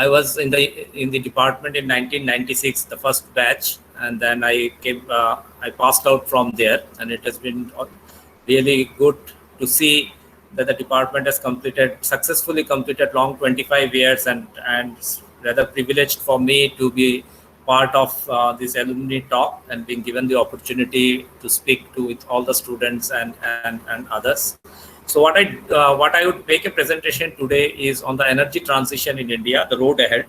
I was in the department in 1996, the first batch, and then I passed out from there, and it has been really good to see that the department has successfully completed long 25 years, and rather privileged for me to be part of this alumni talk and being given the opportunity to speak to with all the students and others. So what I would make a presentation today is on the energy transition in India, the road ahead.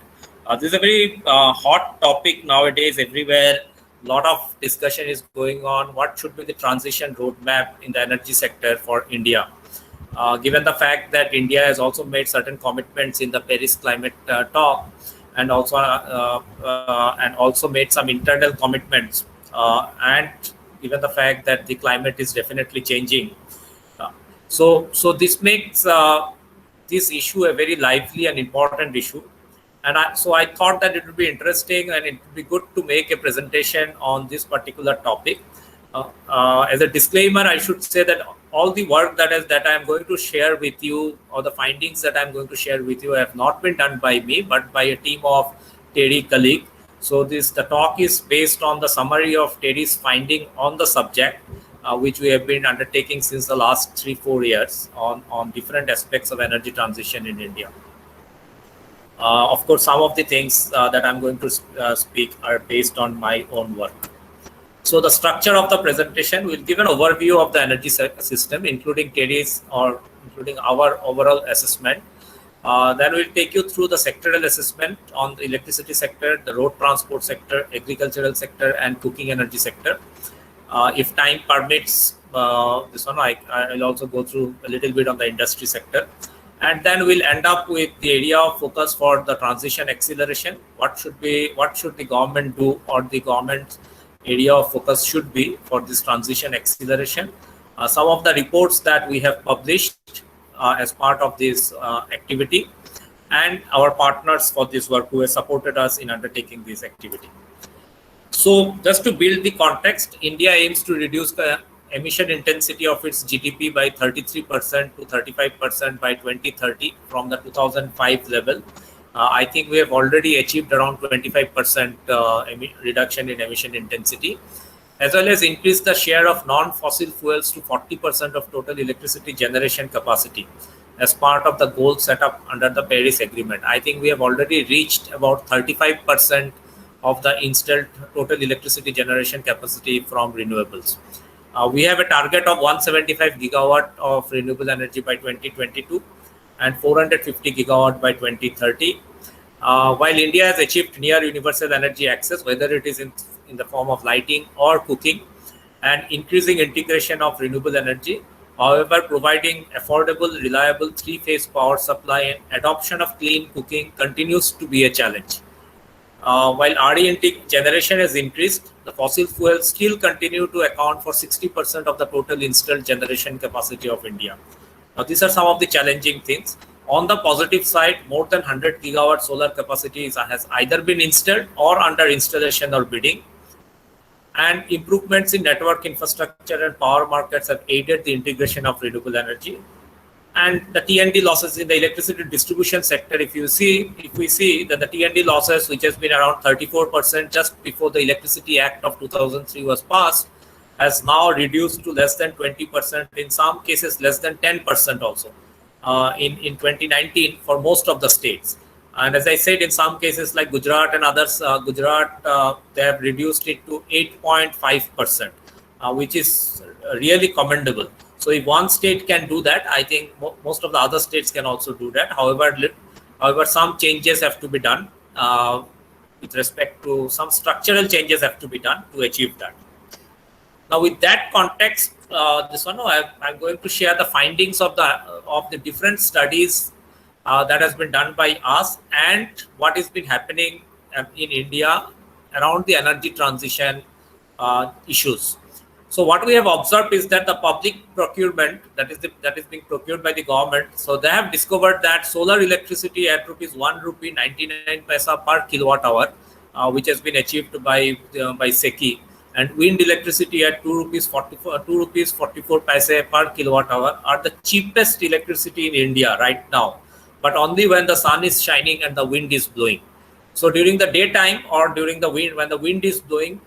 This is a very hot topic nowadays everywhere. A lot of discussion is going on. What should be the transition roadmap in the energy sector for India? Given the fact that India has also made certain commitments in the Paris climate talk, and also made some internal commitments, and given the fact that the climate is definitely changing, so this makes this issue a very lively and important issue. And so I thought that it would be interesting and it would be good to make a presentation on this particular topic. As a disclaimer, I should say that all the work that I am going to share with you, or the findings that I am going to share with you, have not been done by me, but by a team of TERI colleagues. So the talk is based on the summary of TERI's finding on the subject, which we have been undertaking since the last 3-4 years on different aspects of energy transition in India. Of course, some of the things that I'm going to speak are based on my own work. So the structure of the presentation will give an overview of the energy system, including TERI's or including our overall assessment. Then we'll take you through the sectoral assessment on the electricity sector, the road transport sector, agricultural sector, and cooking energy sector. If time permits, this one I'll also go through a little bit on the industry sector. And then we'll end up with the area of focus for the transition acceleration. What should the government do, or the government's area of focus should be for this transition acceleration. Some of the reports that we have published as part of this activity, and our partners for this work who have supported us in undertaking this activity. So just to build the context, India aims to reduce the emission intensity of its GDP by 33% to 35% by 2030 from the 2005 level. I think we have already achieved around 25% reduction in emission intensity, as well as increase the share of non-fossil fuels to 40% of total electricity generation capacity as part of the goal set up under the Paris Agreement. I think we have already reached about 35% of the installed total electricity generation capacity from renewables. We have a target of 175 gigawatt of renewable energy by 2022 and 450 gigawatt by 2030. While India has achieved near universal energy access, whether it is in the form of lighting or cooking, and increasing integration of renewable energy, however, providing affordable, reliable three-phase power supply and adoption of clean cooking continues to be a challenge. While RE generation has increased, the fossil fuels still continue to account for 60% of the total installed generation capacity of India. Now, these are some of the challenging things. On the positive side, more than 100 gigawatt solar capacity has either been installed or under installation or bidding. And improvements in network infrastructure and power markets have aided the integration of renewable energy. And the T&D losses in the electricity distribution sector, if we see that the T&D losses, which has been around 34% just before the Electricity Act of 2003 was passed, has now reduced to less than 20%, in some cases less than 10% also in 2019 for most of the states. And as I said, in some cases like Gujarat and others, they have reduced it to 8.5%, which is really commendable. So if one state can do that, I think most of the other states can also do that. However, some changes have to be done with respect to some structural changes have to be done to achieve that. Now, with that context, I'm going to share the findings of the different studies that has been done by us and what has been happening in India around the energy transition issues. So what we have observed is that the public procurement that is being procured by the government. So they have discovered that solar electricity at ₹1.99 per kilowatt hour, which has been achieved by SECI, and wind electricity at ₹2.44 per kilowatt hour are the cheapest electricity in India right now. but only when the sun is shining and the wind is blowing. So during the daytime or during the wind, when the wind is blowing,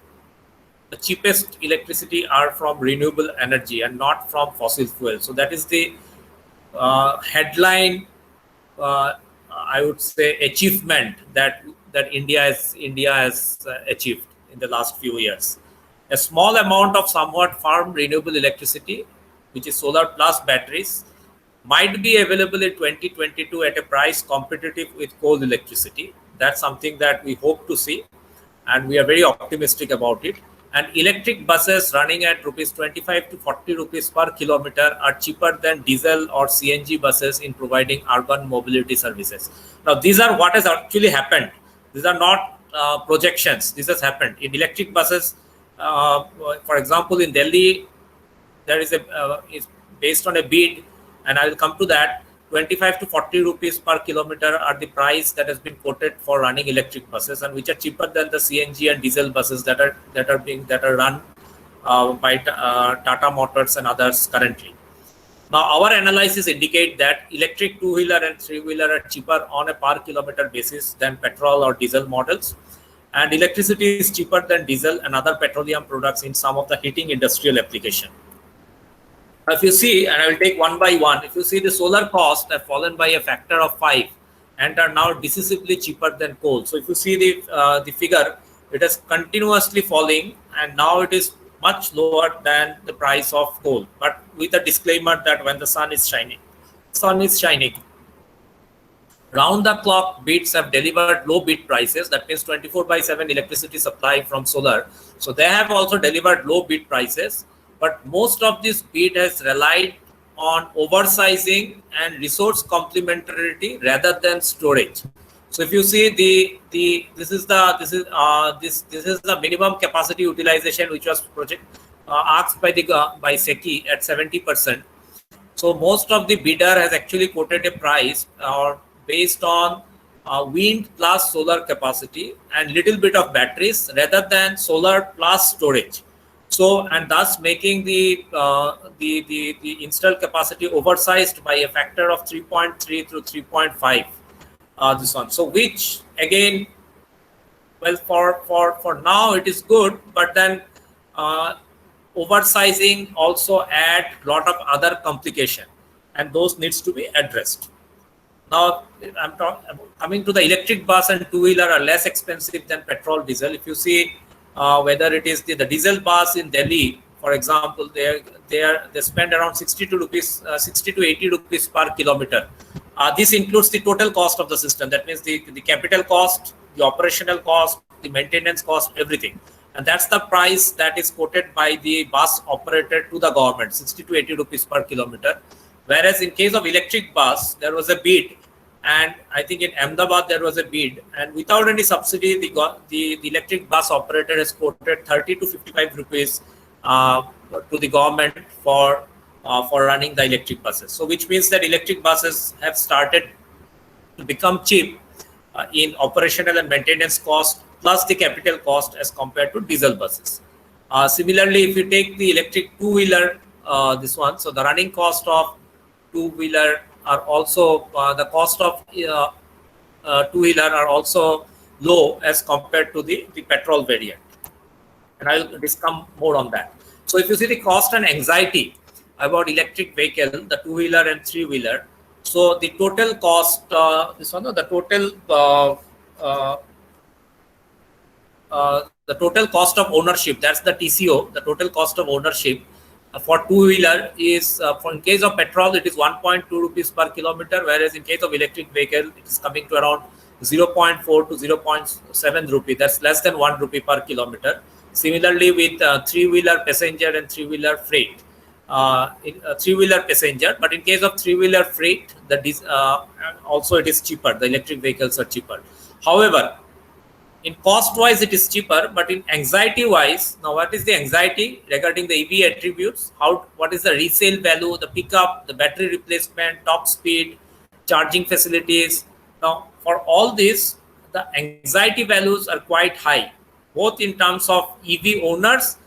the cheapest electricity are from renewable energy and not from fossil fuel. So that is the headline, I would say, achievement that India has achieved in the last few years. A small amount of somewhat farm renewable electricity, which is solar plus batteries, might be available in 2022 at a price competitive with coal electricity. That's something that we hope to see, and we are very optimistic about it. And electric buses running at rupees 25 to 40 rupees per kilometer are cheaper than diesel or CNG buses in providing urban mobility services. Now, these are what has actually happened. These are not projections. This has happened in electric buses. For example, in Delhi, there is is based on a bid, and I will come to that. 25 to 40 rupees per kilometer are the price that has been quoted for running electric buses, and which are cheaper than the CNG and diesel buses that are run by Tata Motors and others currently. Now, our analysis indicate that electric two-wheeler and three-wheeler are cheaper on a per kilometer basis than petrol or diesel models, and electricity is cheaper than diesel and other petroleum products in some of the heating industrial application. If you see, and I will take one by one, if you see the solar cost have fallen by a factor of 5 and are now decisively cheaper than coal. So if you see the figure, it is continuously falling, and now it is much lower than the price of coal, but with a disclaimer that when the sun is shining. Round the clock bids have delivered low bid prices. That means 24/7 electricity supply from solar. So they have also delivered low bid prices. But most of this bid has relied on oversizing and resource complementarity rather than storage. So if you see this is the minimum capacity utilization which was asked by SECI at 70%. So most of the bidder has actually quoted a price based on wind plus solar capacity and little bit of batteries rather than solar plus storage. So, and thus making the installed capacity oversized by a factor of 3.3 to 3.5. This one. So, which again, well, for now it is good, but then oversizing also add a lot of other complication, and those needs to be addressed. Now, I'm coming to the electric bus and two-wheeler are less expensive than petrol, diesel. If you see. Whether it is the diesel bus in Delhi, for example, they spend around 60 to 80 rupees per kilometer. This includes the total cost of the system. That means the capital cost, the operational cost, the maintenance cost, everything. And that's the price that is quoted by the bus operator to the government, 60 to 80 rupees per kilometer. Whereas in case of electric bus, there was a bid. And I think in Ahmedabad there was a bid, and without any subsidy, the electric bus operator has quoted 30 to 55 rupees to the government for running the electric buses. So, which means that electric buses have started to become cheap in operational and maintenance cost plus the capital cost as compared to diesel buses. Similarly, if you take the electric two-wheeler, this one, so the running cost of two-wheeler are also the cost of two-wheeler are also low as compared to the petrol variant, and I'll discuss more on that. So if you see the cost and anxiety about electric vehicle, the two-wheeler and three-wheeler, so the total cost, the total cost of ownership, that's the TCO, the total cost of ownership for two-wheeler is, in case of petrol, it is 1.2 rupees per kilometer, whereas in case of electric vehicle, it is coming to around 0.4 to 0.7 rupee. That's less than 1 rupee per kilometer. Similarly, with three-wheeler passenger and three-wheeler freight, three-wheeler passenger, but in case of three-wheeler freight, also it is cheaper. The electric vehicles are cheaper. However, in cost-wise, it is cheaper, but in anxiety-wise, now what is the anxiety regarding the EV attributes? What is the resale value, the pickup, the battery replacement, top speed, charging facilities? Now, for all this, the anxiety values are quite high, both in terms of EV owners,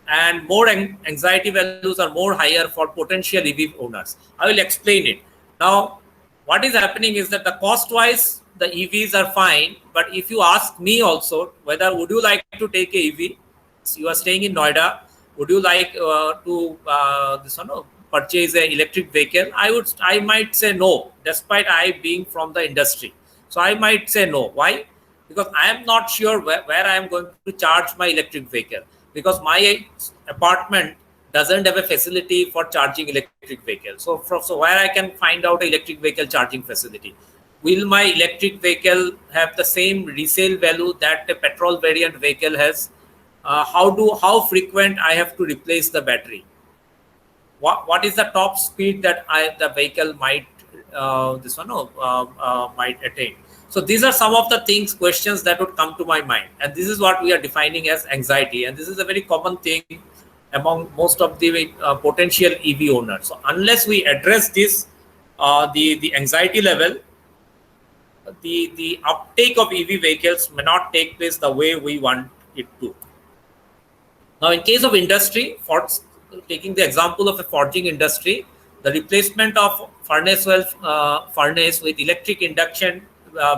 and more anxiety values are more higher for potential EV owners. I will explain it. Now, what is happening is that the cost wise the EVs are fine, but if you ask me also whether would you like to take a EV, so you are staying in Noida, would you like to purchase a electric vehicle, I might say no, despite I being from the industry. So I might say no. Why? Because I am not sure where I am going to charge my electric vehicle, because my apartment doesn't have a facility for charging electric vehicle. So where I can find out an electric vehicle charging facility? Will my electric vehicle have the same resale value that a petrol variant vehicle has? How frequent I have to replace the battery? What is the top speed that the vehicle might might attain? So these are some of the questions that would come to my mind, and this is what we are defining as anxiety, and this is a very common thing among most of the potential EV owners. So unless we address this, the anxiety level, the uptake of EV vehicles may not take place the way we want it to. Now, in case of industry, for taking the example of a forging industry, the replacement of furnace with electric induction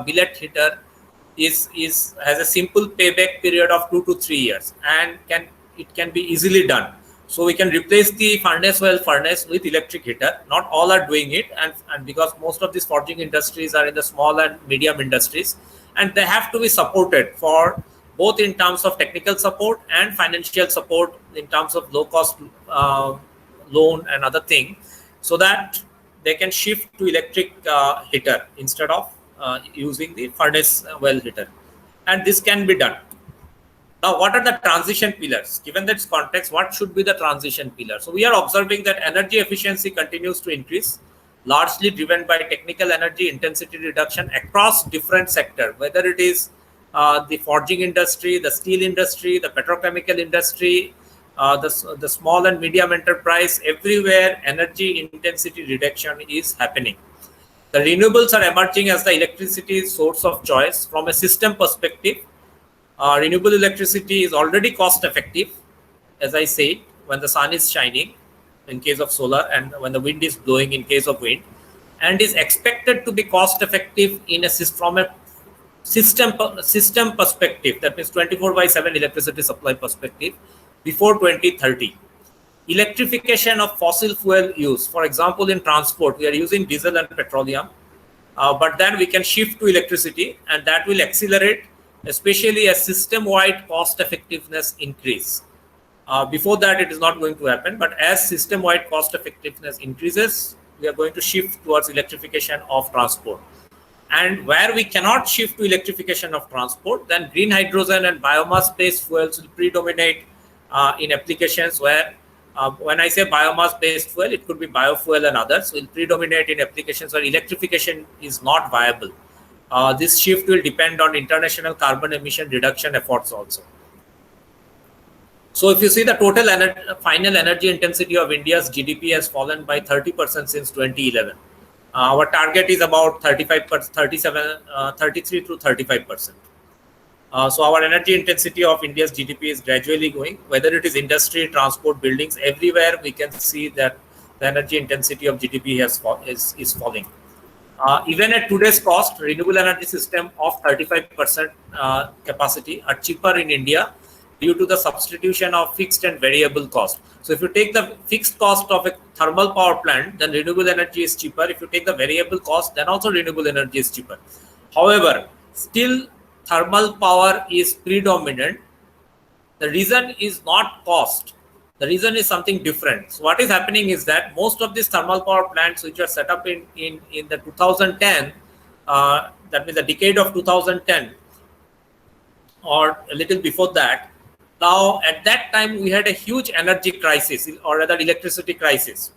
billet heater has a simple payback period of 2 to 3 years, and it can be easily done. So we can replace the furnace with electric heater. Not all are doing it, and because most of these forging industries are in the small and medium industries, and they have to be supported for both in terms of technical support and financial support in terms of low cost loan and other thing, so that they can shift to electric heater instead of using the furnace heater, and this can be done. Now, what are the transition pillars? Given this context, what should be the transition pillar? So we are observing that energy efficiency continues to increase, largely driven by technical energy intensity reduction across different sectors, whether it is the forging industry, the steel industry, the petrochemical industry, the small and medium enterprise. Everywhere energy intensity reduction is happening. The renewables are emerging as the electricity source of choice. From a system perspective, renewable electricity is already cost effective, as I said, when the sun is shining in case of solar, and when the wind is blowing in case of wind, and is expected to be cost effective from a system perspective, that means 24/7 electricity supply perspective, before 2030. Electrification of fossil fuel use, for example, in transport, we are using diesel and petroleum, but then we can shift to electricity, and that will accelerate, especially as system-wide cost effectiveness increase. Before that, it is not going to happen, but as system-wide cost effectiveness increases, we are going to shift towards electrification of transport. And where we cannot shift to electrification of transport, then green hydrogen and biomass-based fuels will predominate in applications where, when I say biomass-based fuel, it could be biofuel and others, will predominate in applications where electrification is not viable. This shift will depend on international carbon emission reduction efforts also. So if you see the total final energy intensity of India's GDP has fallen by 30% since 2011. Our target is about 33 to 35%. So our energy intensity of India's GDP is gradually going, whether it is industry, transport, buildings, everywhere we can see that the energy intensity of GDP is falling. Even at today's cost, renewable energy system of 35% capacity are cheaper in India due to the substitution of fixed and variable cost. So if you take the fixed cost of a thermal power plant, then renewable energy is cheaper. If you take the variable cost, then also renewable energy is cheaper. However, still thermal power is predominant. The reason is not cost. The reason is something different. So what is happening is that most of these thermal power plants which are set up in the 2010, that means the decade of 2010 or a little before that, now at that time we had a huge energy crisis, or rather electricity crisis.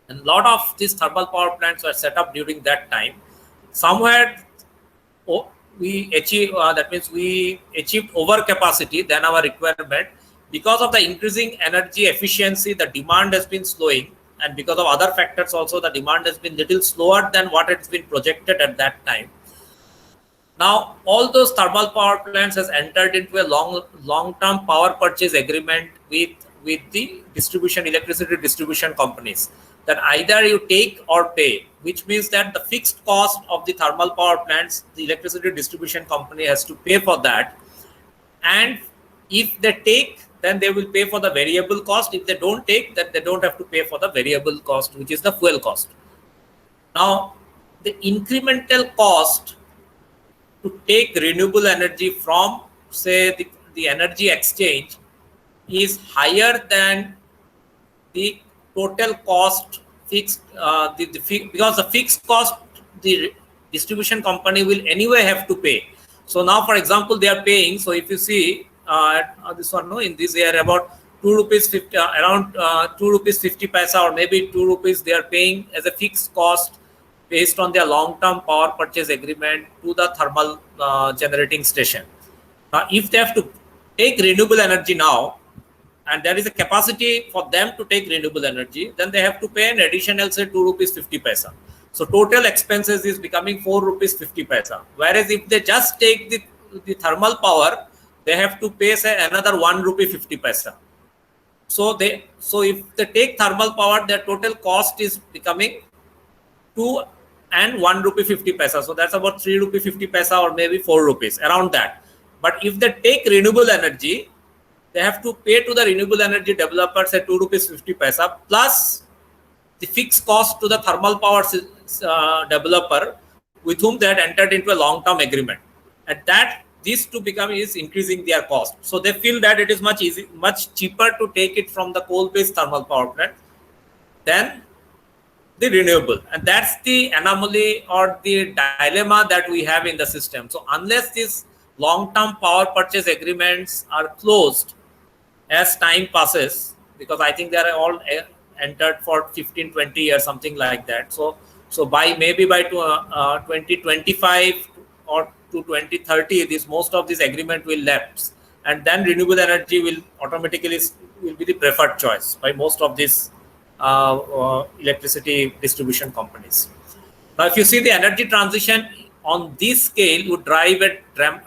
And a lot of these thermal power plants were set up during that time. Somewhere we achieved, that means we achieved overcapacity than our requirement. Because of the increasing energy efficiency, the demand has been slowing, and because of other factors also, the demand has been little slower than what it's been projected at that time. Now, all those thermal power plants has entered into a long-term power purchase agreement with the electricity distribution companies. that either you take or pay, which means that the fixed cost of the thermal power plants, the electricity distribution company has to pay for that. And if they take, then they will pay for the variable cost. If they don't take, then they don't have to pay for the variable cost, which is the fuel cost. Now, the incremental cost to take renewable energy from, say, the energy exchange is higher than the total cost fixed, because the fixed cost the distribution company will anyway have to pay. So now, for example, they are paying. So if you see this one, no, in this year about 2 rupees 50, around 2 rupees 50 paisa, or maybe 2 rupees they are paying as a fixed cost based on their long-term power purchase agreement to the thermal generating station. Now, if they have to take renewable energy now, and there is a capacity for them to take renewable energy, then they have to pay an additional, say, 2 rupees 50 paisa. So total expenses is becoming 4 rupees 50 paisa. Whereas if they just take the thermal power, they have to pay, say, another 1 rupee 50 paisa. So if they take thermal power, their total cost is becoming 2 and 1 rupee 50 paisa. So that's about 3 rupee 50 paisa, or maybe 4 rupees, around that. But if they take renewable energy, they have to pay to the renewable energy developers at 2 rupees 50 paisa plus the fixed cost to the thermal power developer with whom they had entered into a long-term agreement. And that these two is increasing their cost. So they feel that it is much cheaper to take it from the coal-based thermal power plant than the renewable. And that's the anomaly or the dilemma that we have in the system. So unless these long-term power purchase agreements are closed as time passes, because I think they are all entered for 15-20 years, something like that. So by 2025 or to 2030, most of this agreement will lapse, and then renewable energy will automatically be the preferred choice by most of these electricity distribution companies. Now, if you see, the energy transition on this scale would drive a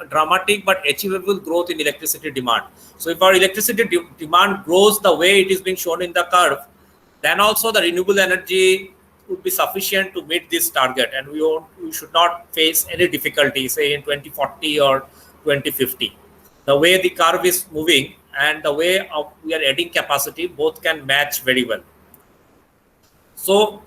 dramatic but achievable growth in electricity demand. So if our electricity demand grows the way it is being shown in the curve, then also the renewable energy would be sufficient to meet this target, and we should not face any difficulty, say, in 2040 or 2050. The way the curve is moving and the way we are adding capacity, both can match very well. So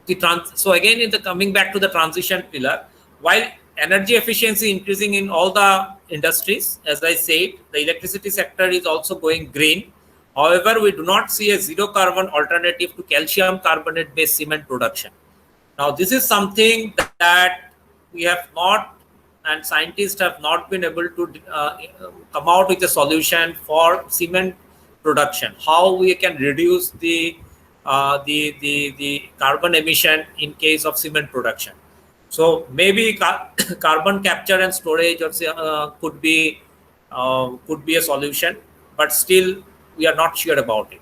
again, coming back to the transition pillar, while energy efficiency increasing in all the industries, as I said, the electricity sector is also going green. However, we do not see a zero carbon alternative to calcium carbonate based cement production. Now, this is something that we have not, and scientists have not been able to come out with a solution for cement production. How we can reduce the carbon emission in case of cement production. So maybe carbon capture and storage could be a solution, but still we are not sure about it.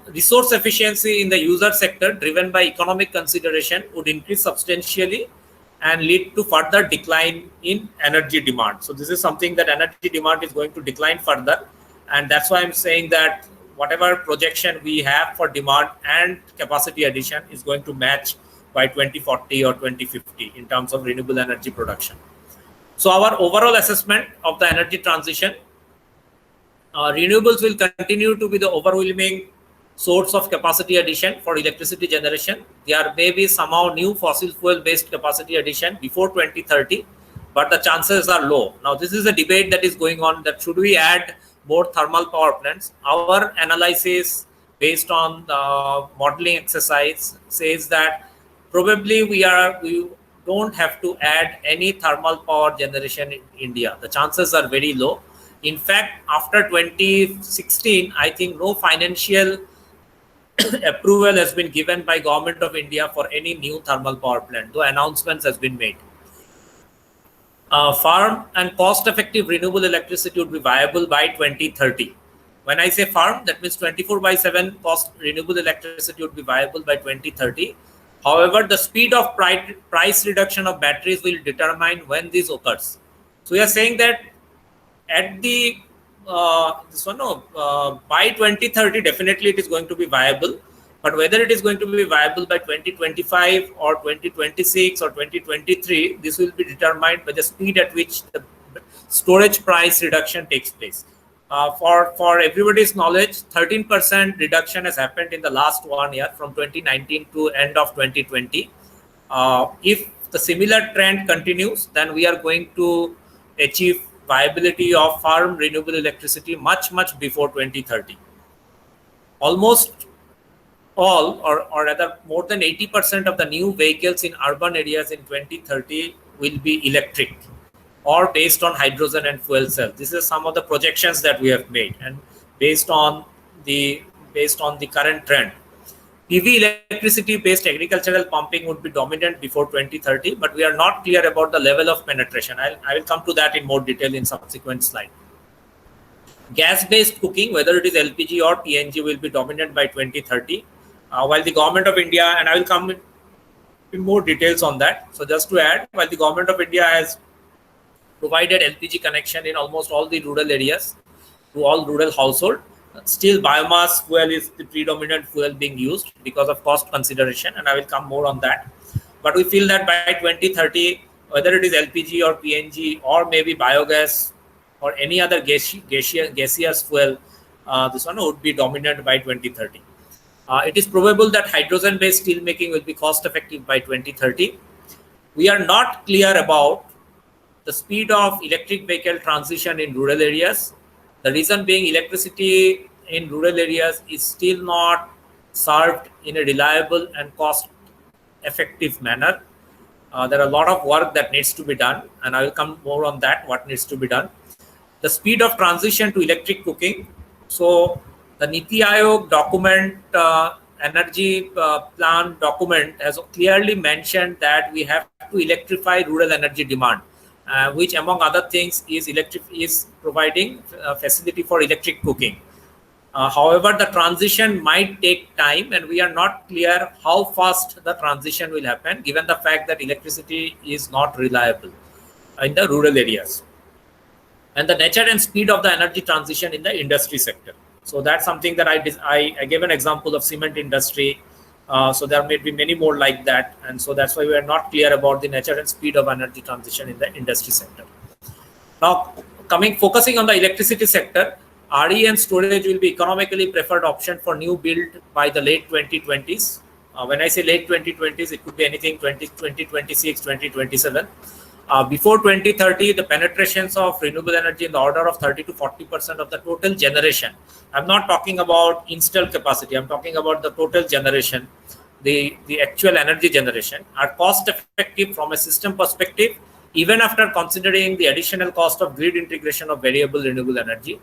Resource efficiency in the user sector driven by economic consideration would increase substantially and lead to further decline in energy demand. So this is something that energy demand is going to decline further, and that's why I'm saying that whatever projection we have for demand and capacity addition is going to match by 2040 or 2050 in terms of renewable energy production. So our overall assessment of the energy transition, renewables will continue to be the overwhelming source of capacity addition for electricity generation. There may be somehow new fossil fuel based capacity addition before 2030, but the chances are low. Now, this is a debate that is going on, that should we add more thermal power plants. Our analysis based on the modeling exercise says that probably we don't have to add any thermal power generation in India. The chances are very low. In fact, after 2016, I think no financial approval has been given by Government of India for any new thermal power plant, though announcements has been made. Farm and cost-effective renewable electricity would be viable by 2030. When I say farm, that means 24/7 cost renewable electricity would be viable by 2030. However, the speed of price reduction of batteries will determine when this occurs. So we are saying that at by 2030, definitely it is going to be viable. But whether it is going to be viable by 2025 or 2026 or 2023, this will be determined by the speed at which the storage price reduction takes place. For everybody's knowledge, 13% reduction has happened in the last 1 year from 2019 to end of 2020. If the similar trend continues, then we are going to achieve viability of farm renewable electricity much before 2030. Almost all, or rather more than 80% of the new vehicles in urban areas in 2030 will be electric or based on hydrogen and fuel cells. This is some of the projections that we have made, and based on the current trend. PV electricity based agricultural pumping would be dominant before 2030, but we are not clear about the level of penetration. I will come to that in more detail in subsequent slide. Gas based cooking, whether it is LPG or PNG, will be dominant by 2030, while the government of India, and I will come in more details on that. So just to add, while the government of India has provided LPG connection in almost all the rural areas to all rural households, still biomass fuel is the predominant fuel being used because of cost consideration, and I will come more on that. But we feel that by 2030, whether it is LPG or PNG or maybe biogas or any other gaseous fuel, this one would be dominant by 2030. It is probable that hydrogen-based steel making will be cost-effective by 2030. We are not clear about the speed of electric vehicle transition in rural areas. The reason being, electricity in rural areas is still not served in a reliable and cost-effective manner. There are a lot of work that needs to be done, and I will come more on that, what needs to be done. The speed of transition to electric cooking. So the Niti Aayog document, energy plan document, has clearly mentioned that we have to electrify rural energy demand, which among other things is providing facility for electric cooking. However, the transition might take time, and we are not clear how fast the transition will happen, given the fact that electricity is not reliable in the rural areas. And the nature and speed of the energy transition in the industry sector. So that's something that I gave an example of cement industry. So there may be many more like that, and so that's why we are not clear about the nature and speed of energy transition in the industry sector. Now, focusing on the electricity sector, RE and storage will be economically preferred option for new build by the late 2020s. When I say late 2020s, it could be anything 2026, 2027. Before 2030, the penetrations of renewable energy in the order of 30 to 40% of the total generation. I'm not talking about installed capacity. I'm talking about the total generation, the actual energy generation, are cost effective from a system perspective, even after considering the additional cost of grid integration of variable renewable energy.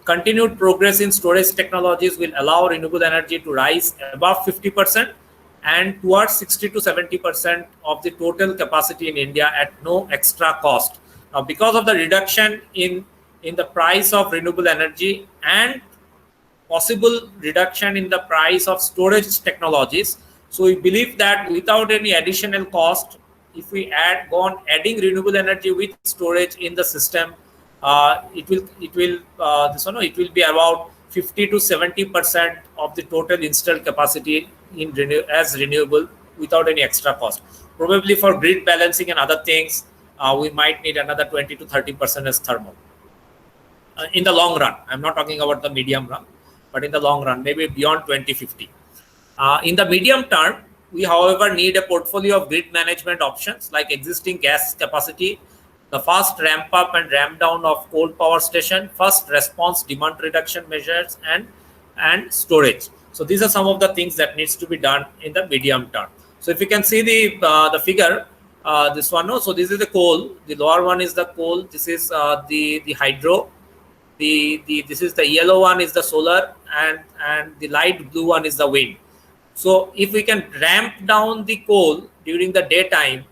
Continued progress in storage technologies will allow renewable energy to rise above 50% and towards 60 to 70% of the total capacity in India at no extra cost. Now, because of the reduction in the price of renewable energy and possible reduction in the price of storage technologies, so we believe that without any additional cost, if we go on adding renewable energy with storage in the system, it will be about 50 to 70% of the total installed capacity as renewable without any extra cost. Probably for grid balancing and other things, we might need another 20 to 30% as thermal. In the long run, I'm not talking about the medium run, but in the long run, maybe beyond 2050. In the medium term, we, however, need a portfolio of grid management options like existing gas capacity, the fast ramp up and ramp down of coal power station, first response demand reduction measures, and storage. So these are some of the things that needs to be done in the medium term. So if you can see the figure, this one, so this is the coal. The lower one is the coal. This is the hydro. This is the yellow one is the solar, and the light blue one is the wind. So if we can ramp down the coal during the daytime,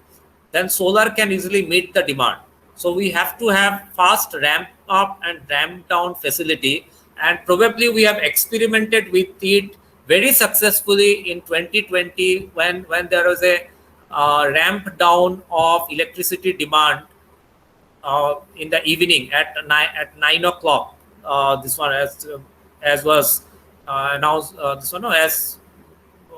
then solar can easily meet the demand. So we have to have fast ramp up and ramp down facility, and probably we have experimented with it very successfully in 2020 when there was a ramp down of electricity demand in the evening at 9 o'clock. This one as was announced this one, as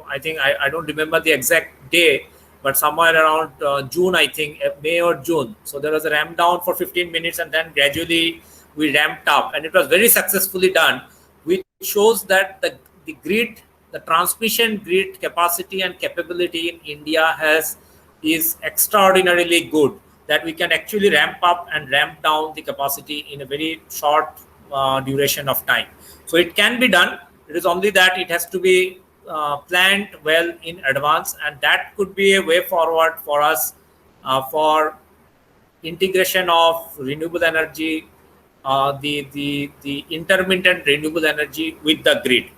I think I don't remember the exact day, but somewhere around June, I think May or June. So there was a ramp down for 15 minutes, and then gradually we ramped up, and it was very successfully done, which shows that the grid, the transmission grid capacity and capability in India is extraordinarily good. That we can actually ramp up and ramp down the capacity in a very short duration of time. So it can be done. It is only that it has to be planned well in advance, and that could be a way forward for us for integration of renewable energy, the intermittent renewable energy with the grid.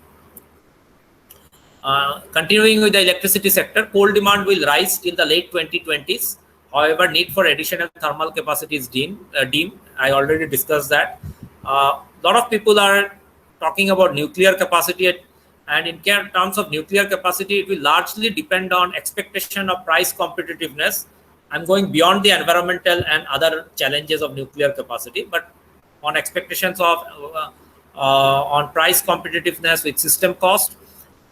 Continuing with the electricity sector, coal demand will rise till the late 2020s. However, need for additional thermal capacity is deemed. I already discussed that. A lot of people are talking about nuclear capacity, and in terms of nuclear capacity, it will largely depend on expectation of price competitiveness. I'm going beyond the environmental and other challenges of nuclear capacity, but on expectations of on price competitiveness with system cost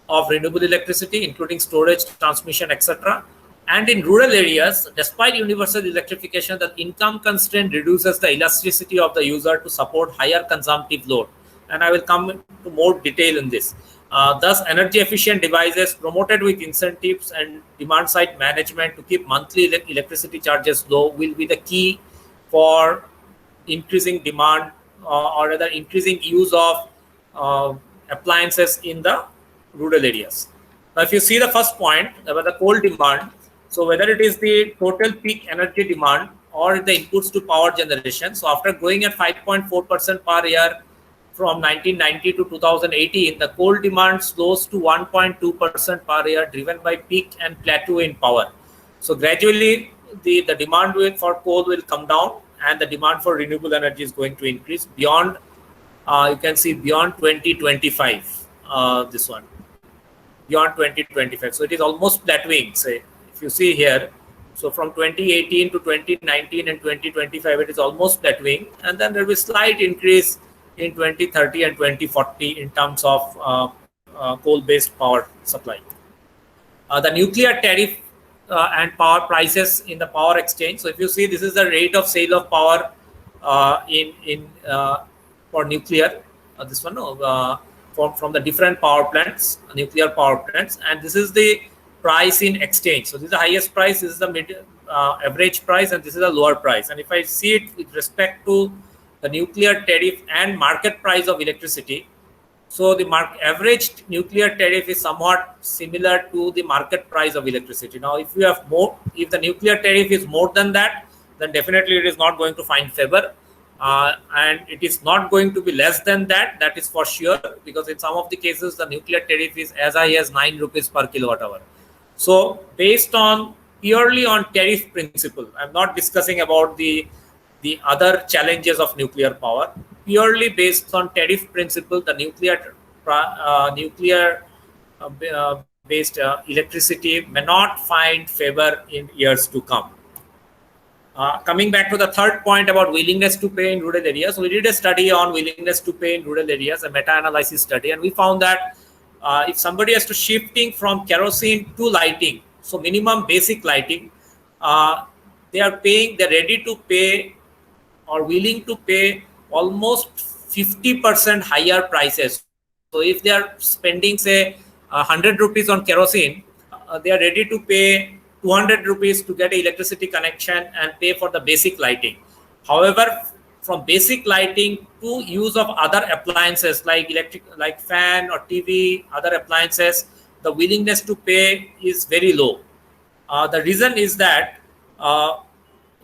of renewable electricity, including storage, transmission, etc. And in rural areas, despite universal electrification, the income constraint reduces the elasticity of the user to support higher consumptive load. And I will come into more detail in this. Thus, energy efficient devices promoted with incentives and demand side management to keep monthly electricity charges low will be the key for increasing demand or rather increasing use of appliances in the rural areas. Now, if you see the first point about the coal demand, so whether it is the total peak energy demand or the inputs to power generation, so after growing at 5.4% per year from 1990 to 2018, the coal demand slows to 1.2% per year, driven by peak and plateau in power. So gradually, the demand for coal will come down, and the demand for renewable energy is going to increase beyond, you can see beyond 2025, this one, beyond 2025. So it is almost plateauing, say, if you see here. So from 2018 to 2019 and 2025, it is almost plateauing, and then there will be slight increase in 2030 and 2040 in terms of coal-based power supply. The nuclear tariff and power prices in the power exchange. So if you see, this is the rate of sale of power for nuclear. This one from the different power plants, nuclear power plants, and this is the price in exchange. So this is the highest price, this is the average price, and this is the lower price. And if I see it with respect to the nuclear tariff and market price of electricity, so the average nuclear tariff is somewhat similar to the market price of electricity. Now, if you have more, if the nuclear tariff is more than that, then definitely it is not going to find favor, and it is not going to be less than that. That is for sure, because in some of the cases the nuclear tariff is as high as 9 rupees per kilowatt hour. So, based on purely on tariff principle, I'm not discussing about the other challenges of nuclear power. Purely based on tariff principle, the nuclear based electricity may not find favor in years to come. Coming back to the third point about willingness to pay in rural areas, so we did a study on willingness to pay in rural areas, a meta-analysis study, and we found that if somebody has to shifting from kerosene to lighting, so minimum basic lighting, they're ready to pay or willing to pay almost 50% higher prices. So if they are spending, say, 100 rupees on kerosene, they are ready to pay 200 rupees to get an electricity connection and pay for the basic lighting. However, from basic lighting to use of other appliances like fan or TV, other appliances, the willingness to pay is very low. The reason is that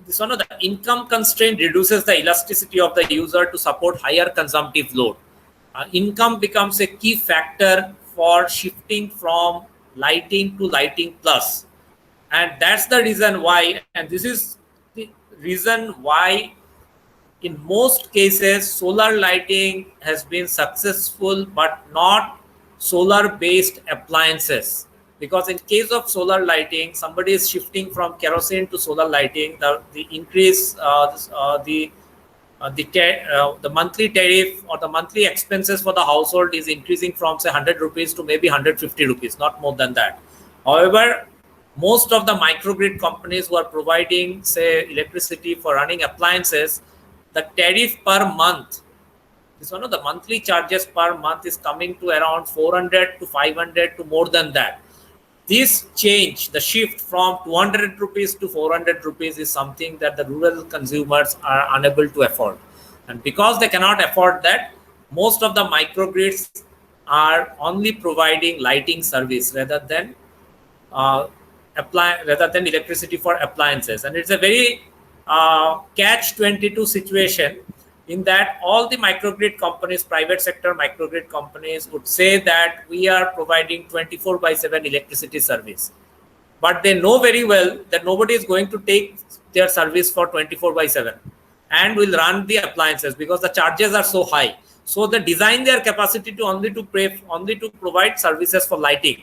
this one of the income constraint reduces the elasticity of the user to support higher consumptive load. Income becomes a key factor for shifting from lighting to lighting plus. And that's the reason why, and this is the reason why in most cases solar lighting has been successful, but not solar based appliances. Because in case of solar lighting, somebody is shifting from kerosene to solar lighting, the increase, the the monthly tariff or the monthly expenses for the household is increasing from say 100 rupees to maybe 150 rupees, not more than that. However, most of the microgrid companies who are providing say electricity for running appliances, the tariff per month, this one of the monthly charges per month is coming to around 400 to 500 to more than that. This change, the shift from 200 rupees to 400 rupees is something that the rural consumers are unable to afford. And because they cannot afford that, most of the microgrids are only providing lighting service rather than electricity for appliances. And it's a very catch-22 situation, in that all the microgrid companies, private sector microgrid companies, would say that we are providing 24/7 electricity service. But they know very well that nobody is going to take their service for 24/7 and will run the appliances because the charges are so high. So they design their capacity to only to provide services for lighting.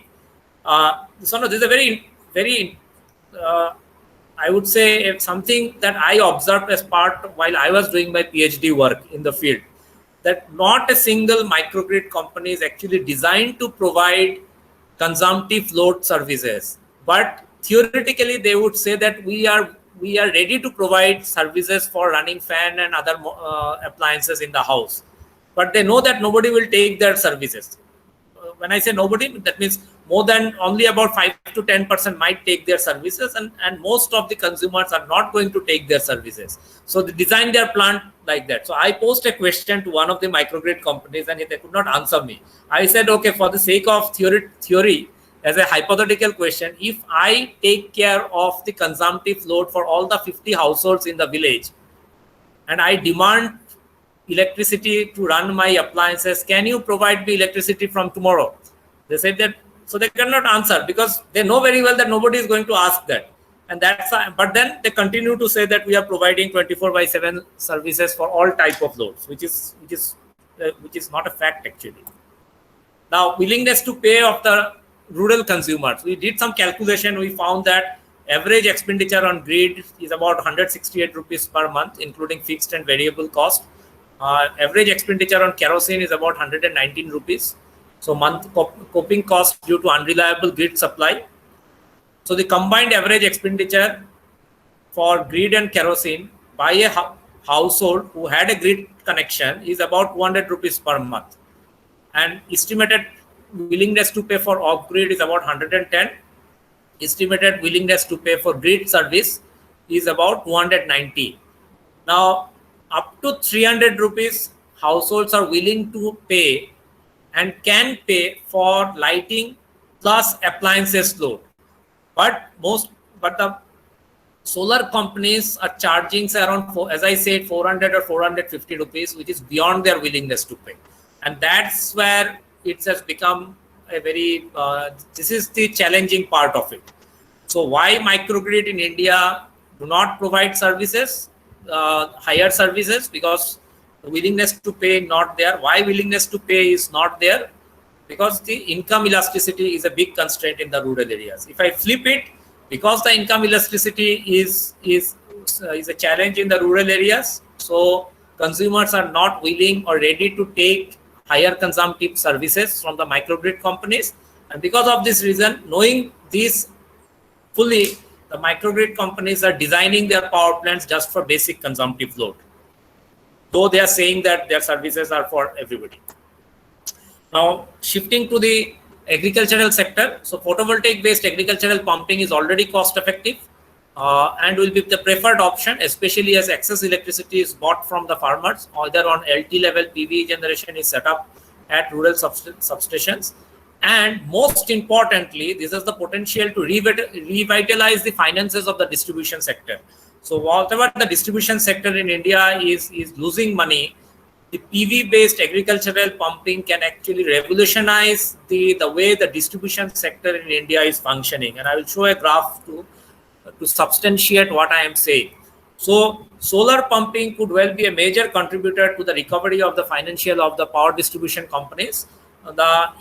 So no, this is a very I would say it's something that I observed as part while I was doing my PhD work in the field, that not a single microgrid company is actually designed to provide consumptive load services. But theoretically, they would say that we are ready to provide services for running fan and other appliances in the house. But they know that nobody will take their services. When I say nobody, that means more than only about 5 to 10% might take their services, and most of the consumers are not going to take their services. So they design their plant like that. So I posed a question to one of the microgrid companies and they could not answer me. I said, okay, for the sake of theory, as a hypothetical question, if I take care of the consumptive load for all the 50 households in the village and I demand electricity to run my appliances, can you provide me electricity from tomorrow? They said that, so they cannot answer because they know very well that nobody is going to ask that. And but then they continue to say that we are providing 24/7 services for all type of loads, which is not a fact actually. Now, willingness to pay of the rural consumers. We did some calculation. We found that average expenditure on grid is about 168 rupees per month, including fixed and variable cost. Average expenditure on kerosene is about 119 rupees. So month coping cost due to unreliable grid supply. So the combined average expenditure for grid and kerosene by a household who had a grid connection is about 200 rupees per month. And estimated willingness to pay for off-grid is about 110. Estimated willingness to pay for grid service is about 290. Now, up to 300 rupees, households are willing to pay and can pay for lighting plus appliances load. But the solar companies are charging around, as I said, 400 or 450 rupees, which is beyond their willingness to pay. And that's where it has become a very, this is the challenging part of it. So why microgrid in India do not provide services, higher services? Because the willingness to pay not there. Why willingness to pay is not there? Because the income elasticity is a big constraint in the rural areas. If I flip it, because the income elasticity is a challenge in the rural areas, so consumers are not willing or ready to take higher consumptive services from the microgrid companies. And because of this reason, knowing this fully, the microgrid companies are designing their power plants just for basic consumptive load, though they are saying that their services are for everybody. Now, shifting to the agricultural sector. So photovoltaic based agricultural pumping is already cost effective and will be the preferred option, especially as excess electricity is bought from the farmers, either on LT level PV generation is set up at rural substations. And most importantly, this has the potential to revitalize the finances of the distribution sector. So whatever the distribution sector in India is losing money, the PV-based agricultural pumping can actually revolutionize the way the distribution sector in India is functioning. And I will show a graph to substantiate what I am saying. So solar pumping could well be a major contributor to the recovery of the financial of the power distribution companies. The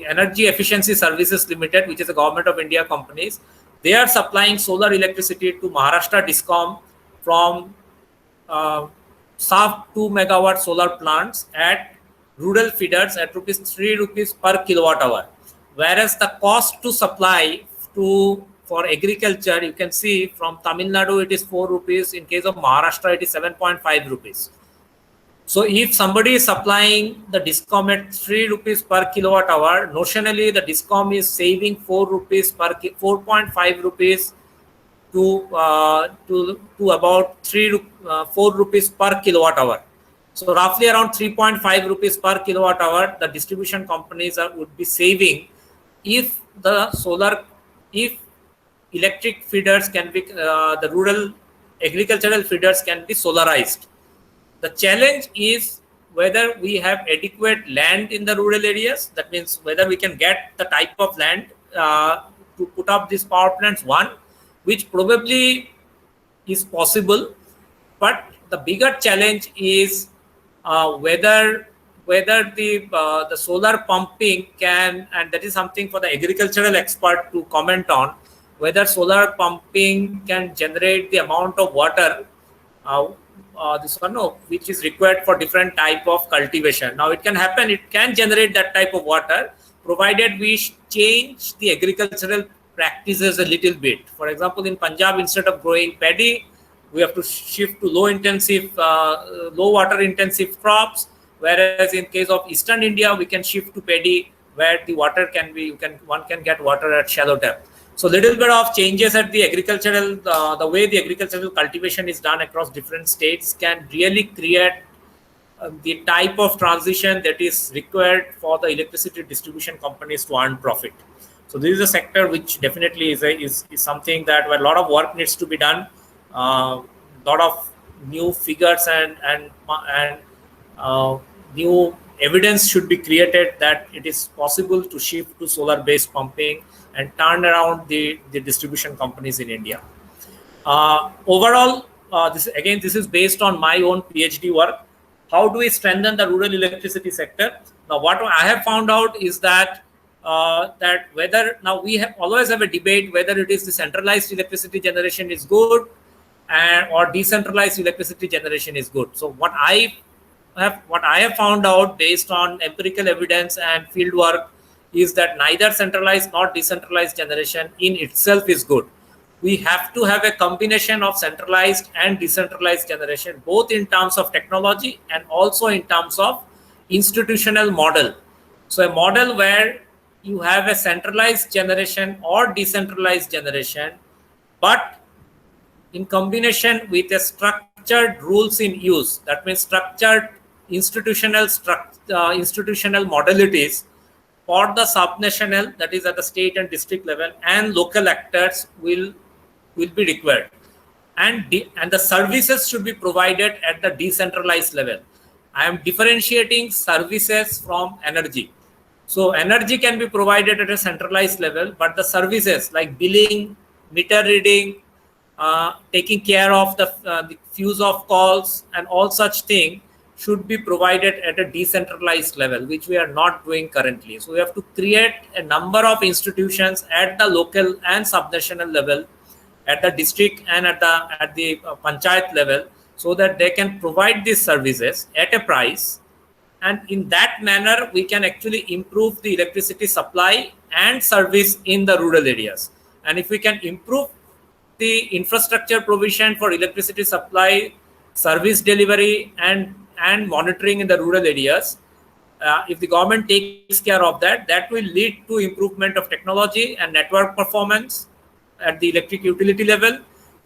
Energy Efficiency Services Limited, which is a Government of India companies, they are supplying solar electricity to Maharashtra Discom from soft 2 megawatt solar plants at rural feeders at rupees 3 rupees per kilowatt hour, whereas the cost to supply to for agriculture, you can see from Tamil Nadu it is 4 rupees. In case of Maharashtra, it is 7.5 rupees. So if somebody is supplying the DISCOM at 3 rupees per kilowatt hour, notionally the DISCOM is saving 4 rupees per 4.5 rupees to about 4 rupees per kilowatt hour. So roughly around 3.5 rupees per kilowatt hour, the distribution companies would be saving if electric feeders can be, the rural agricultural feeders can be solarized. The challenge is whether we have adequate land in the rural areas. That means whether we can get the type of land to put up these power plants, one, which probably is possible. But the bigger challenge is whether the solar pumping can, and that is something for the agricultural expert to comment on, whether solar pumping can generate the amount of water which is required for different type of cultivation. Now it can happen, it can generate that type of water, provided we change the agricultural practices a little bit. For example, in Punjab, instead of growing paddy, we have to shift to low water intensive crops. Whereas in case of Eastern India, we can shift to paddy, where the water can be, one can get water at shallow depth. So little bit of changes at the agricultural, the way the agricultural cultivation is done across different states can really create the type of transition that is required for the electricity distribution companies to earn profit. So this is a sector which definitely is something that where a lot of work needs to be done. Lot of new figures and new evidence should be created that it is possible to shift to solar-based pumping and turn around the distribution companies in India. Overall, this is based on my own PhD work. How do we strengthen the rural electricity sector? Now, what I have found out is that whether now we always have a debate whether it is the centralized electricity generation is good or decentralized electricity generation is good. So what I have found out based on empirical evidence and field work is that neither centralized nor decentralized generation in itself is good. We have to have a combination of centralized and decentralized generation, both in terms of technology and also in terms of institutional model. So a model where you have a centralized generation or decentralized generation, but in combination with a structured rules in use. That means structured institutional modalities for the subnational, that is at the state and district level, and local actors will be required, and the services should be provided at the decentralized level. I am differentiating services from energy. So energy can be provided at a centralized level, but the services like billing, meter reading, taking care of the fuse of calls and all such things should be provided at a decentralized level, which we are not doing currently. So we have to create a number of institutions at the local and subnational level, at the district and at the panchayat level, so that they can provide these services at a price. And in that manner, we can actually improve the electricity supply and service in the rural areas. And if we can improve the infrastructure provision for electricity supply, service delivery, and monitoring in the rural areas, if the government takes care of that, that will lead to improvement of technology and network performance at the electric utility level.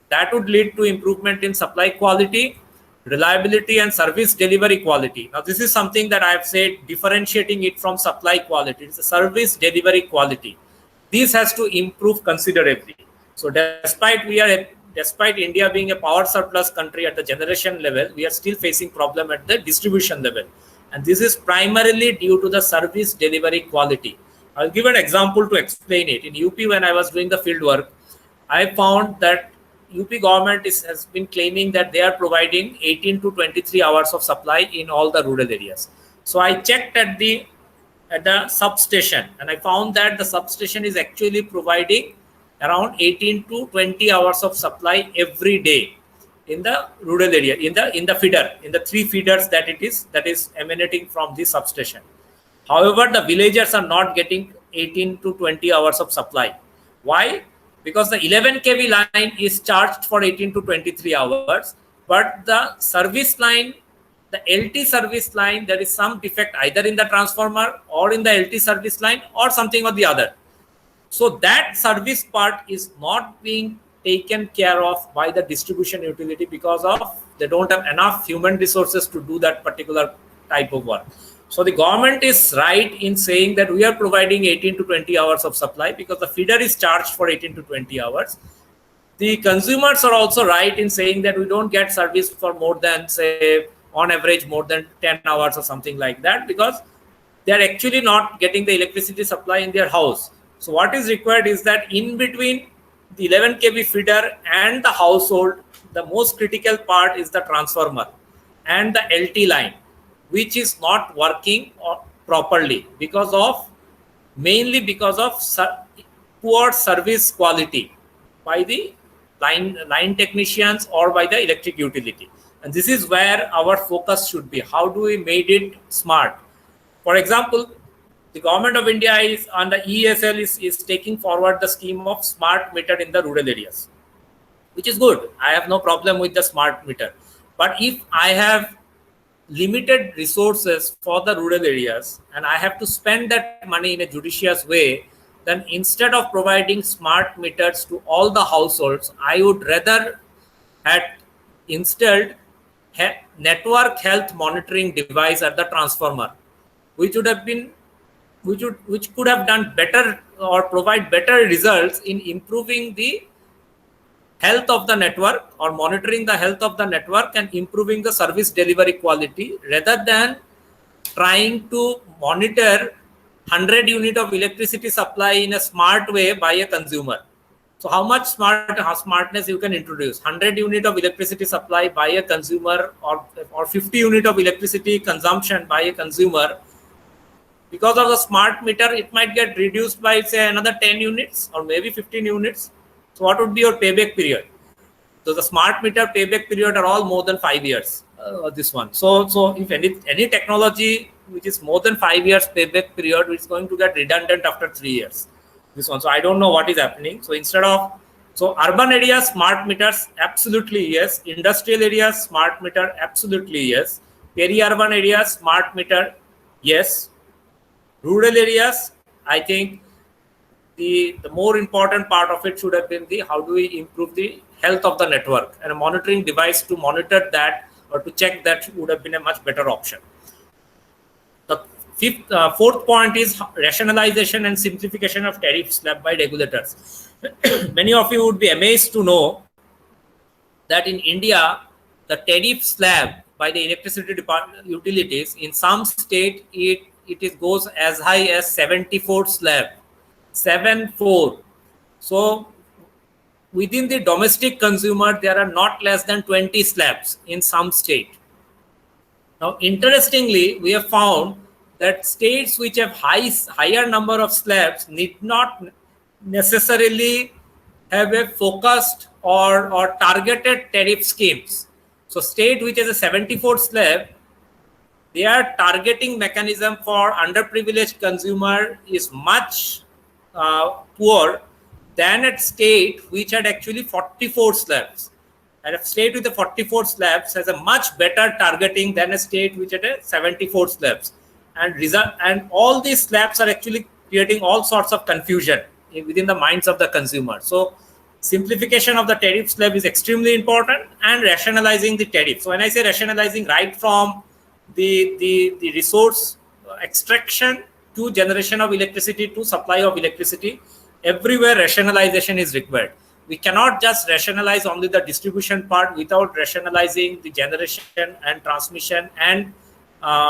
That would lead to improvement in supply quality, reliability, and service delivery quality. Now, this is something that I have said, differentiating it from supply quality. It's a service delivery quality. This has to improve considerably. So despite India being a power surplus country at the generation level, we are still facing problem at the distribution level. And this is primarily due to the service delivery quality. I'll give an example to explain it. In UP, when I was doing the field work, I found that UP government has been claiming that they are providing 18 to 23 hours of supply in all the rural areas. So I checked at the substation, and I found that the substation is actually providing around 18 to 20 hours of supply every day. in the rural area, in the feeder, in the 3 feeders that is emanating from the substation. However, the villagers are not getting 18 to 20 hours of supply. Why? Because the 11 kV line is charged for 18 to 23 hours, but the service line, the LT service line, there is some defect either in the transformer or in the LT service line or something or the other. So that service part is not being taken care of by the distribution utility because of they don't have enough human resources to do that particular type of work. So the government is right in saying that we are providing 18 to 20 hours of supply because the feeder is charged for 18 to 20 hours. The consumers are also right in saying that we don't get service for more than, say, on average, more than 10 hours or something like that, because they are actually not getting the electricity supply in their house. So what is required is that in between the 11 kV feeder and the household, the most critical part is the transformer and the LT line, which is not working properly mainly because of poor service quality by the line technicians or by the electric utility. And this is where our focus should be. How do we make it smart? For example, the government of India is on the ESL is taking forward the scheme of smart meter in the rural areas, which is good. I have no problem with the smart meter. But if I have limited resources for the rural areas and I have to spend that money in a judicious way, then instead of providing smart meters to all the households, I would rather had installed network health monitoring device at the transformer, which could have done better or provide better results in improving the health of the network or monitoring the health of the network and improving the service delivery quality, rather than trying to monitor 100 unit of electricity supply in a smart way by a consumer. So how much smartness you can introduce? 100 unit of electricity supply by a consumer or 50 unit of electricity consumption by a consumer. Because of the smart meter, it might get reduced by, say, another 10 units or maybe 15 units. So what would be your payback period? So the smart meter payback period are all more than 5 years. This one. So if any technology which is more than 5 years payback period, it's going to get redundant after 3 years. This one. So I don't know what is happening. So urban areas, smart meters, absolutely yes. Industrial areas, smart meter, absolutely yes. Peri-urban areas, smart meter, yes. Rural areas, I think the more important part of it should have been how do we improve the health of the network, and a monitoring device to monitor that or to check that would have been a much better option. The fourth point is rationalization and simplification of tariff slab by regulators. Many of you would be amazed to know that in India, the tariff slab by the electricity utilities, in some state, it goes as high as 74 slab. 74. So within the domestic consumer, there are not less than 20 slabs in some state. Now, interestingly, we have found that states which have higher number of slabs need not necessarily have a focused or targeted tariff schemes. So state which has a 74 slab, their targeting mechanism for underprivileged consumer is much poor than a state which had actually 44 slabs. And a state with the 44 slabs has a much better targeting than a state which had a 74 slabs. And all these slabs are actually creating all sorts of confusion within the minds of the consumer. So simplification of the tariff slab is extremely important, and rationalizing the tariff. So when I say rationalizing, right from the resource extraction to generation of electricity to supply of electricity, everywhere rationalization is required. We cannot just rationalize only the distribution part without rationalizing the generation and transmission and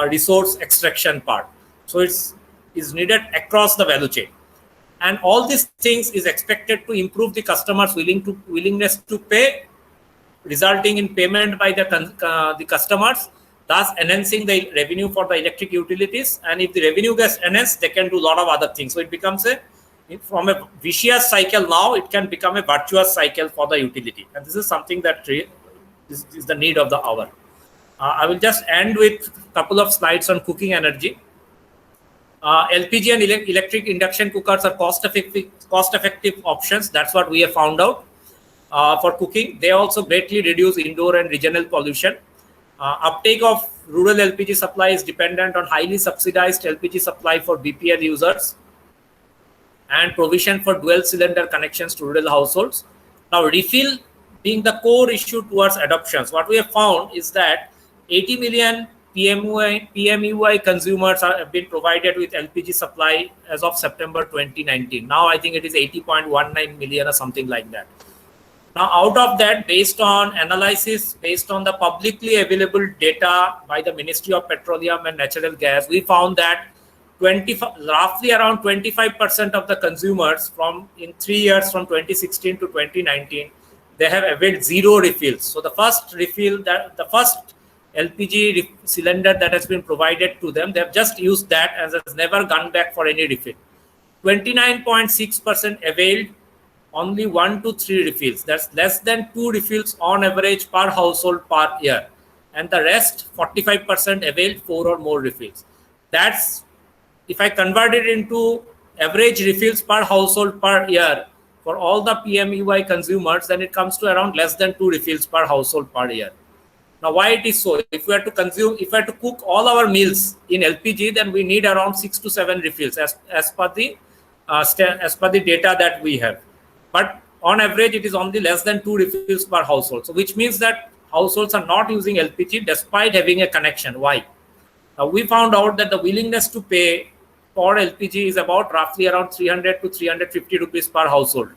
resource extraction part. So it's needed across the value chain, and all these things is expected to improve the customers' willingness to pay, resulting in payment by the customers, thus enhancing the revenue for the electric utilities. And if the revenue gets enhanced, they can do a lot of other things. So it becomes from a vicious cycle now, it can become a virtuous cycle for the utility. And this is something that is the need of the hour. I will just end with a couple of slides on cooking energy. LPG and electric induction cookers are cost-effective options. That's what we have found out for cooking. They also greatly reduce indoor and regional pollution. Uptake of rural LPG supply is dependent on highly subsidized LPG supply for BPL users and provision for dual cylinder connections to rural households. Now, refill being the core issue towards adoptions, what we have found is that 80 million PMUI consumers have been provided with LPG supply as of September 2019. Now, I think it is 80.19 million or something like that. Now, out of that, based on analysis, based on the publicly available data by the Ministry of Petroleum and Natural Gas, we found that roughly around 25% of the consumers in 3 years from 2016 to 2019, they have availed zero refills. So the first refill, the first LPG cylinder that has been provided to them, they have just used that and has never gone back for any refill. 29.6% availed only 1 to 3 refills. That's less than 2 refills on average per household per year. And the rest, 45% availed 4 or more refills. That's, if I convert it into average refills per household per year for all the PMUI consumers, then it comes to around less than 2 refills per household per year. Now, why it is so? If we have to cook all our meals in LPG, then we need around 6 to 7 refills as per the data that we have. But on average, it is only less than 2 refills per household. So, which means that households are not using LPG despite having a connection. Why? Now, we found out that the willingness to pay for LPG is about roughly around 300 to 350 rupees per household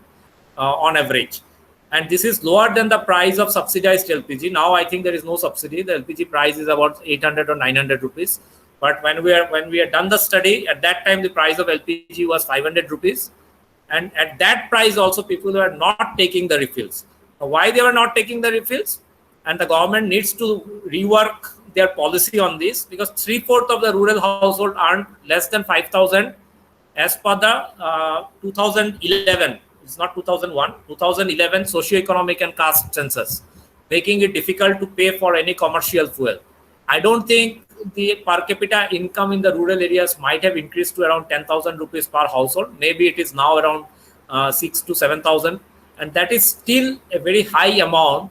on average. And this is lower than the price of subsidized LPG. Now, I think there is no subsidy. The LPG price is about 800 or 900 rupees. But when we had done the study, at that time, the price of LPG was 500 rupees. And at that price also, people were not taking the refills. Now, why they were not taking the refills? And the government needs to rework their policy on this, because 3/4 of the rural household earned less than 5,000 as per the 2011. It's not 2001, 2011 socioeconomic and caste census, making it difficult to pay for any commercial fuel. I don't think the per capita income in the rural areas might have increased to around 10,000 rupees per household. Maybe it is now around 6 to 7,000. And that is still a very high amount,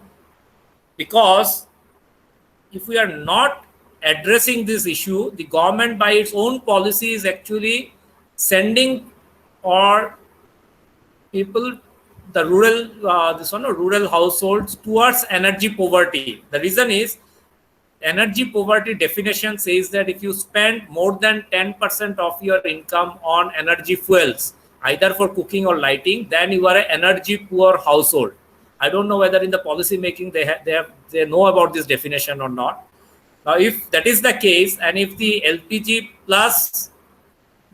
because if we are not addressing this issue, the government by its own policy is actually sending people, the rural households towards energy poverty. The reason is, energy poverty definition says that if you spend more than 10% of your income on energy fuels, either for cooking or lighting, then you are an energy poor household. I don't know whether in the policy making they know about this definition or not. Now, if that is the case, and if the LPG plus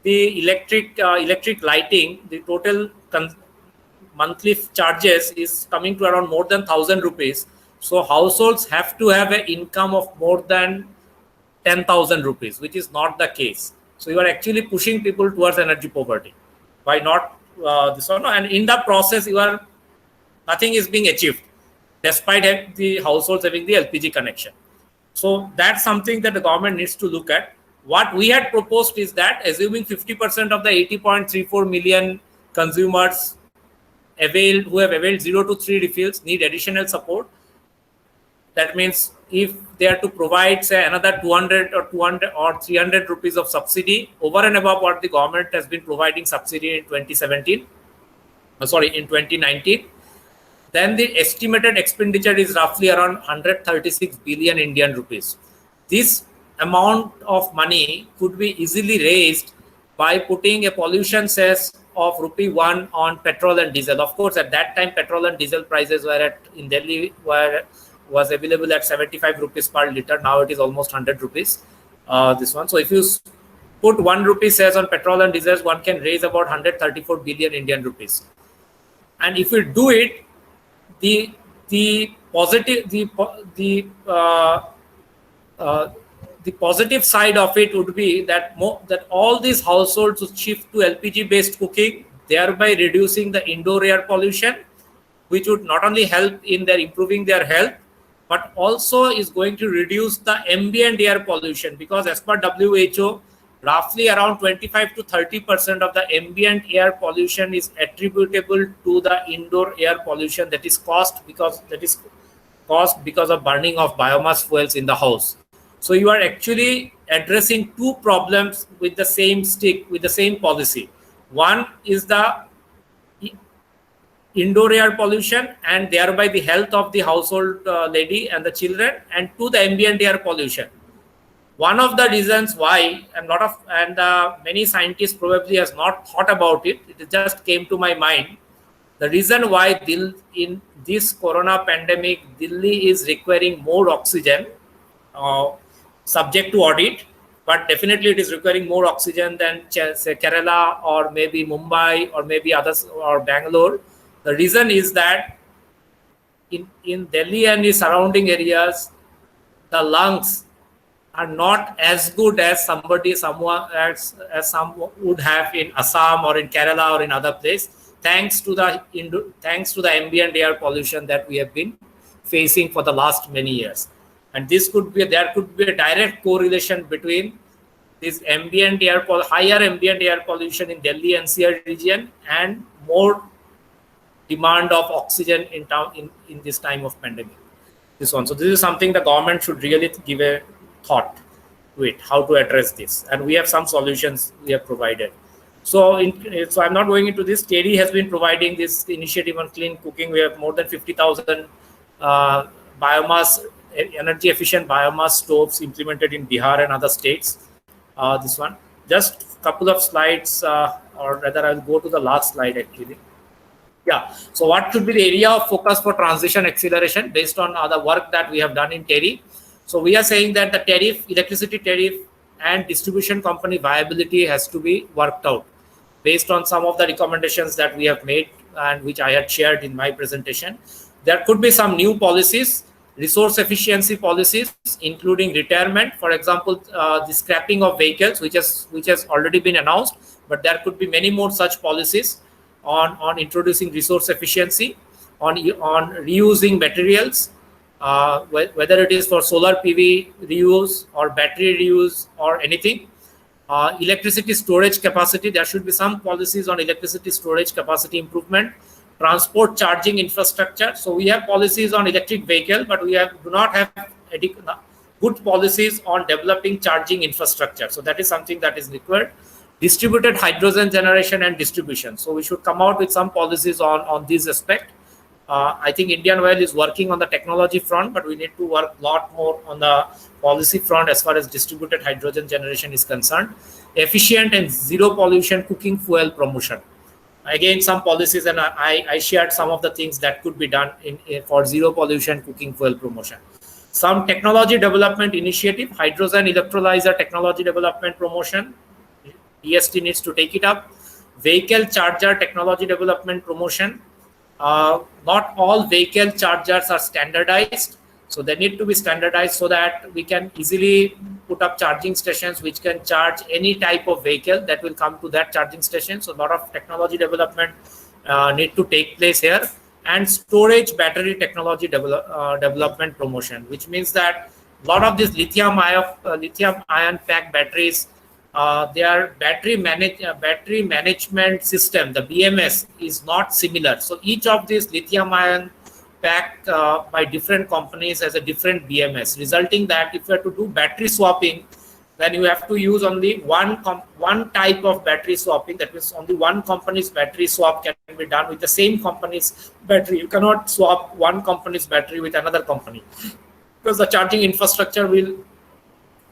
the electric lighting, the total monthly charges is coming to around more than 1,000 rupees. So households have to have an income of more than 10,000 rupees, which is not the case. So you are actually pushing people towards energy poverty by not this one. And in the process, nothing is being achieved, despite the households having the LPG connection. So that's something that the government needs to look at. What we had proposed is that, assuming 50% of the 80.34 million consumers who have availed 0 to 3 refills need additional support. That means if they are to provide, say, another 200 or 300 rupees of subsidy over and above what the government has been providing subsidy in 2019, then the estimated expenditure is roughly around 136 billion Indian rupees. This amount of money could be easily raised by putting a pollution cess of ₹1 on petrol and diesel. Of course, at that time, petrol and diesel prices in Delhi was available at 75 rupees per liter. Now it is almost 100 rupees. This one. So if you put ₹1 cess on petrol and diesel, one can raise about 134 billion Indian rupees. And if you do it, the positive side of it would be that all these households would shift to LPG based cooking, thereby reducing the indoor air pollution, which would not only help in improving their health, but also is going to reduce the ambient air pollution, because as per WHO, roughly around 25 to 30% of the ambient air pollution is attributable to the indoor air pollution that is caused because of burning of biomass fuels in the house. So you are actually addressing two problems with the same stick, with the same policy. One is the indoor air pollution and thereby the health of the household lady and the children, and to the ambient air pollution. One of the reasons why, and many scientists probably has not thought about it, it just came to my mind. The reason why in this corona pandemic, Delhi is requiring more oxygen, subject to audit, but definitely it is requiring more oxygen than say Kerala or maybe Mumbai or maybe others or Bangalore. The reason is that in Delhi and the surrounding areas, the lungs are not as good as some would have in Assam or in Kerala or in other place, thanks to the ambient air pollution that we have been facing for the last many years. And there could be a direct correlation between this higher ambient air pollution in Delhi NCR region and more demand of oxygen in this time of pandemic. So this is something the government should really give a thought to it, how to address this, and we have some solutions we have provided. So I'm not going into this. TERI has been providing this initiative on clean cooking. We have more than 50,000 energy efficient biomass stoves implemented in Bihar and other states. This one, just a couple of slides, or rather I'll go to the last slide actually. Yeah, so what should be the area of focus for transition acceleration based on the work that we have done in TERI? So we are saying that the electricity tariff and distribution company viability has to be worked out based on some of the recommendations that we have made and which I had shared in my presentation. There could be some new policies, resource efficiency policies, including retirement. For example, the scrapping of vehicles, which has already been announced, but there could be many more such policies on introducing resource efficiency, on reusing materials, whether it is for solar PV reuse or battery reuse or anything. Electricity storage capacity, there should be some policies on electricity storage capacity improvement. Transport charging infrastructure. So we have policies on electric vehicle, but we do not have good policies on developing charging infrastructure. So that is something that is required. Distributed hydrogen generation and distribution. So we should come out with some policies on this aspect. I think Indian Oil is working on the technology front, but we need to work a lot more on the policy front as far as distributed hydrogen generation is concerned. Efficient and zero pollution cooking fuel promotion. Again, some policies, and I shared some of the things that could be done for zero pollution cooking fuel promotion. Some technology development initiative, hydrogen electrolyzer technology development promotion. EST needs to take it up. Vehicle charger technology development promotion. Not all vehicle chargers are standardized, so they need to be standardized so that we can easily put up charging stations which can charge any type of vehicle that will come to that charging station. So a lot of technology development need to take place here. And storage battery technology development promotion, which means that a lot of these lithium ion pack batteries, their battery management system, the BMS, is not similar. So each of these lithium ion pack by different companies has a different BMS, resulting that if you have to do battery swapping, then you have to use only one type of battery swapping. That means only one company's battery swap can be done with the same company's battery. You cannot swap one company's battery with another company because the charging infrastructure will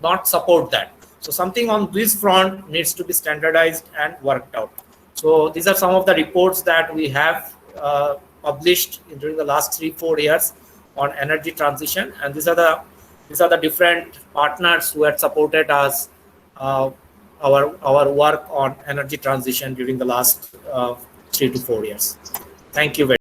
not support that. So something on this front needs to be standardized and worked out. So these are some of the reports that we have published during the last 3-4 years on energy transition, and these are the different partners who had supported us our work on energy transition during the last 3 to 4 years. Thank you very much.